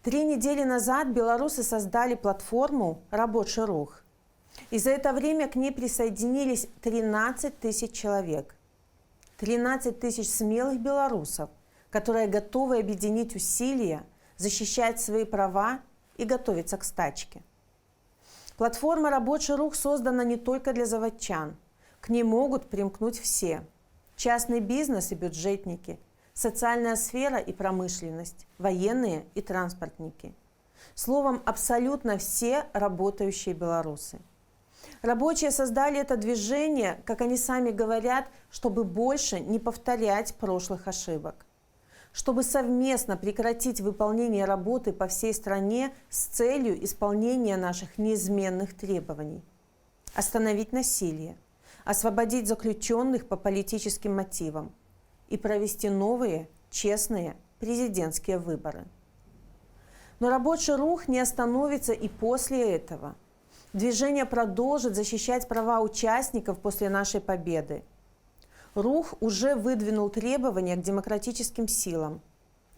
3 недели назад белорусы создали платформу «Рабочий рух». И за это время к ней присоединились 13 тысяч человек. 13 тысяч смелых белорусов, которые готовы объединить усилия, защищать свои права и готовиться к стачке. Платформа «Рабочий рух» создана не только для заводчан. К ней могут примкнуть все – частный бизнес и бюджетники, социальная сфера и промышленность, военные и транспортники. Словом, абсолютно все работающие белорусы. Рабочие создали это движение, как они сами говорят, чтобы больше не повторять прошлых ошибок. Чтобы совместно прекратить выполнение работы по всей стране с целью исполнения наших неизменных требований. Остановить насилие, освободить заключенных по политическим мотивам и провести новые, честные президентские выборы. Но рабочий рух не остановится и после этого. Движение продолжит защищать права участников после нашей победы. Рух уже выдвинул требования к демократическим силам.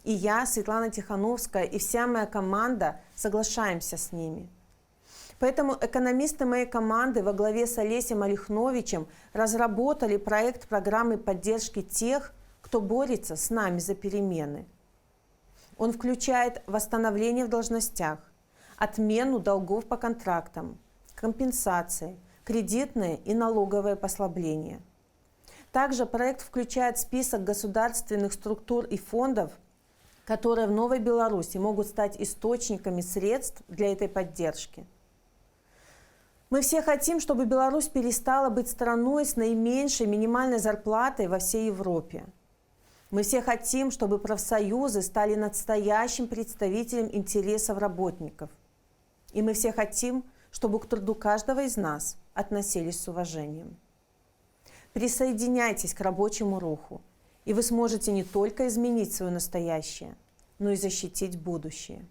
И я, Светлана Тихановская, и вся моя команда соглашаемся с ними. Поэтому экономисты моей команды во главе с Олесем Олехновичем разработали проект программы поддержки тех, кто борется с нами за перемены. Он включает восстановление в должностях, отмену долгов по контрактам, компенсации, кредитные и налоговые послабления. Также проект включает список государственных структур и фондов, которые в Новой Беларуси могут стать источниками средств для этой поддержки. Мы все хотим, чтобы Беларусь перестала быть страной с наименьшей минимальной зарплатой во всей Европе. Мы все хотим, чтобы профсоюзы стали настоящим представителем интересов работников. И мы все хотим, чтобы к труду каждого из нас относились с уважением. Присоединяйтесь к рабочему руху, и вы сможете не только изменить свое настоящее, но и защитить будущее.